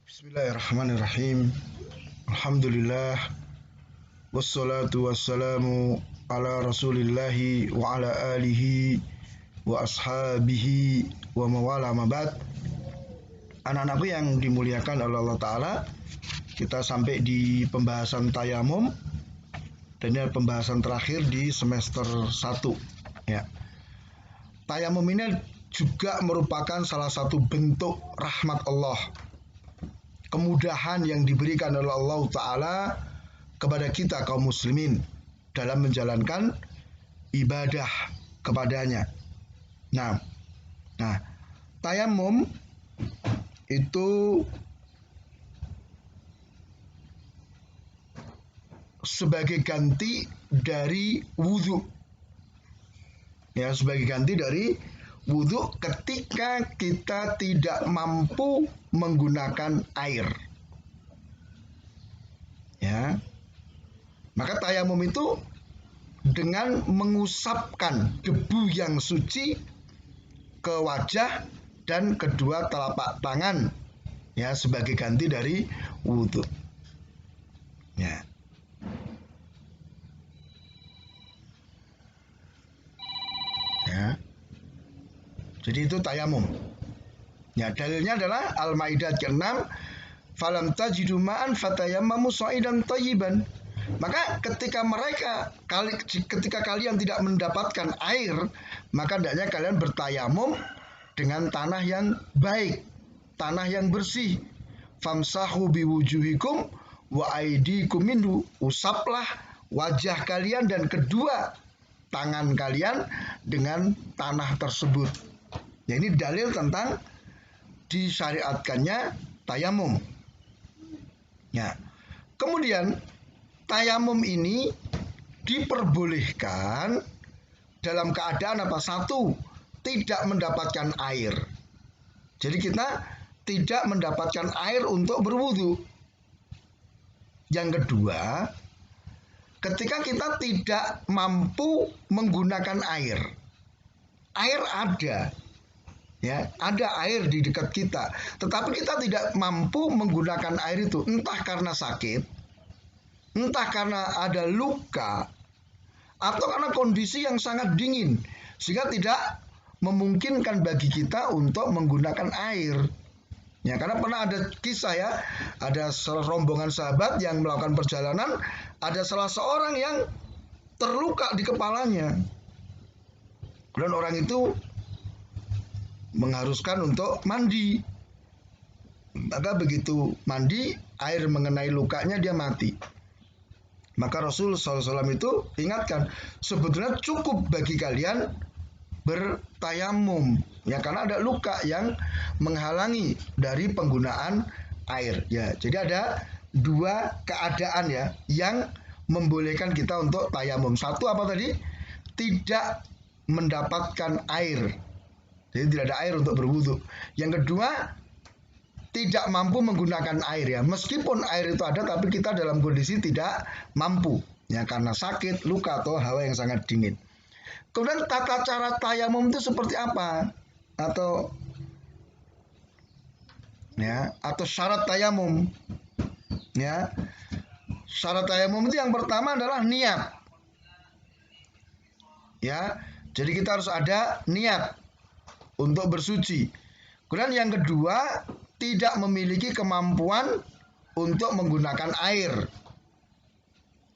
Bismillahirrahmanirrahim. Alhamdulillah wassalatu wassalamu ala Rasulillahi wa ala alihi wa ashabihi wa mawala mabad. Anak-anakku yang dimuliakan oleh Allah Ta'ala, kita sampai di pembahasan tayamum dan ini pembahasan terakhir di semester 1 ya. Tayamum ini juga merupakan salah satu bentuk rahmat Allah, kemudahan yang diberikan oleh Allah Ta'ala kepada kita kaum muslimin dalam menjalankan ibadah kepadanya. Nah, tayamum itu sebagai ganti dari wudhu. Ya, sebagai ganti dari wudhu ketika kita tidak mampu menggunakan air. Ya, maka tayamum itu dengan mengusapkan debu yang suci ke wajah dan kedua telapak tangan, ya, sebagai ganti dari wudhu. Ya. Ya. Jadi itu tayamum. Ya, dalilnya adalah Al-Maidah ke-6, falam tajidu ma'an fatayammamu sha'idan thayyiban. Maka ketika kalian tidak mendapatkan air, maka hendaknya kalian bertayamum dengan tanah yang baik, tanah yang bersih. Famsahu biwujuhikum wa aidikum minhu. Usaplah wajah kalian dan kedua tangan kalian dengan tanah tersebut. Ya, ini dalil tentang disyariatkannya tayamum. Ya. Kemudian tayamum ini diperbolehkan dalam keadaan apa? Satu, tidak mendapatkan air. Jadi kita tidak mendapatkan air untuk berwudu. Yang kedua, ketika kita tidak mampu menggunakan air. Air ada. Ya, ada air di dekat kita, tetapi kita tidak mampu menggunakan air itu, entah karena sakit, entah karena ada luka, atau karena kondisi yang sangat dingin, sehingga tidak memungkinkan bagi kita untuk menggunakan air. Ya, karena pernah ada kisah ya, ada rombongan sahabat yang melakukan perjalanan, ada salah seorang yang terluka di kepalanya. Dan orang itu mengharuskan untuk mandi. Maka begitu mandi, air mengenai lukanya, dia mati. Maka Rasul SAW itu ingatkan, sebetulnya cukup bagi kalian bertayamum, ya, karena ada luka yang menghalangi dari penggunaan air. Ya, jadi ada dua keadaan ya yang membolehkan kita untuk tayamum. Satu apa tadi? Tidak mendapatkan air. Jadi tidak ada air untuk berwudu. Yang kedua, tidak mampu menggunakan air ya. Meskipun air itu ada, tapi kita dalam kondisi tidak mampu. Ya, karena sakit, luka, atau hawa yang sangat dingin. Kemudian tata cara tayamum itu seperti apa? Atau syarat tayamum. Ya. Syarat tayamum itu yang pertama adalah niat. Ya. Jadi kita harus ada niat untuk bersuci. Kemudian yang kedua, tidak memiliki kemampuan untuk menggunakan air.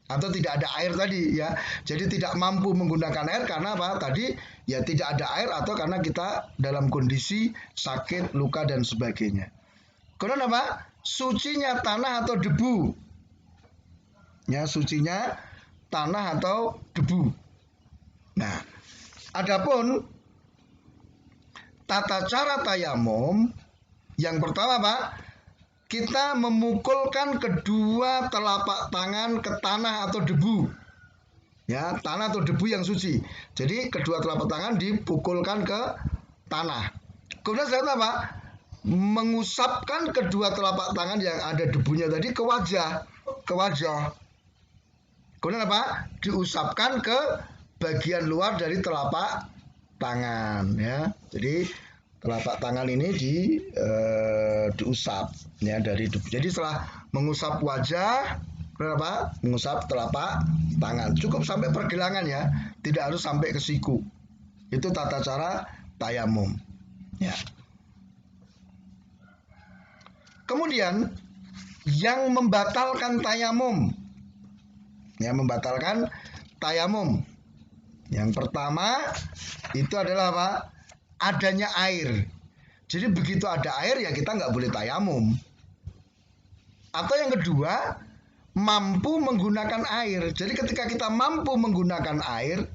Atau tidak ada air tadi ya. Jadi tidak mampu menggunakan air karena apa? Tadi ya tidak ada air atau karena kita dalam kondisi sakit, luka dan sebagainya. Kemudian apa? Sucinya tanah atau debu. Ya, sucinya tanah atau debu. Nah, adapun tata cara tayamum, yang pertama Pak, kita memukulkan kedua telapak tangan ke tanah atau debu. Ya, tanah atau debu yang suci. Jadi kedua telapak tangan dipukulkan ke tanah. Kemudian setelah apa? Mengusapkan kedua telapak tangan yang ada debunya tadi ke wajah. Kemudian apa? Diusapkan ke bagian luar dari telapak tangan ya. Jadi telapak tangan ini diusap ya dari debu. Jadi setelah mengusap wajah, kenapa? Mengusap telapak tangan. Cukup sampai pergelangan ya, tidak harus sampai ke siku. Itu tata cara tayamum. Ya. Kemudian yang membatalkan tayamum. Yang membatalkan tayamum. Yang pertama itu adalah apa? Adanya air. Jadi begitu ada air ya kita nggak boleh tayamum. Atau yang kedua, mampu menggunakan air. Jadi ketika kita mampu menggunakan air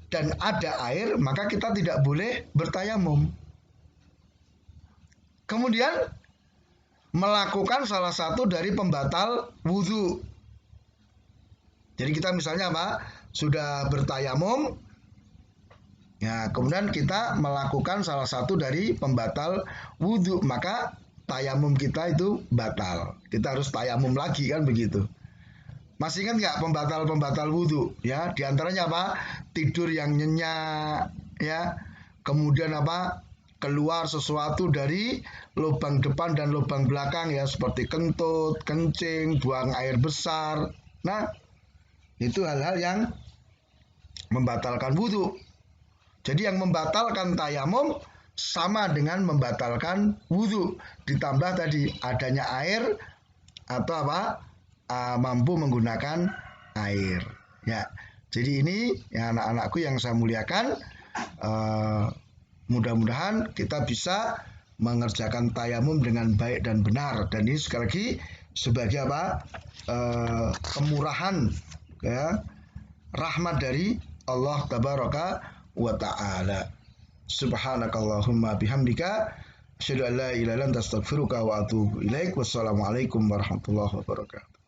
dan ada air, maka kita tidak boleh bertayamum. Kemudian melakukan salah satu dari pembatal wudhu. Jadi kita misalnya apa? Sudah bertayamum, ya, kemudian kita melakukan salah satu dari pembatal wudhu, maka tayamum kita itu batal. Kita harus tayamum lagi kan begitu. Masih ingat nggak pembatal-pembatal wudhu? Ya, diantaranya apa? Tidur yang nyenyak, ya. Kemudian apa? Keluar sesuatu dari lubang depan dan lubang belakang ya, seperti kentut, kencing, buang air besar. Nah, itu hal-hal yang membatalkan wudhu. Jadi yang membatalkan tayamum sama dengan membatalkan wudhu. Ditambah tadi adanya air atau apa? Mampu menggunakan air. Ya. Jadi ini ya anak-anakku yang saya muliakan. Mudah-mudahan kita bisa mengerjakan tayamum dengan baik dan benar. Dan ini sekali lagi sebagai apa? Kemurahan ya, rahmat dari Allah tabaraka wa ta'ala. Subhanakallahumma bihamdika asyhadu an la ilaha illa anta astaghfiruka wa atubu ilaik. Wassalamualaikum warahmatullahi wabarakatuh.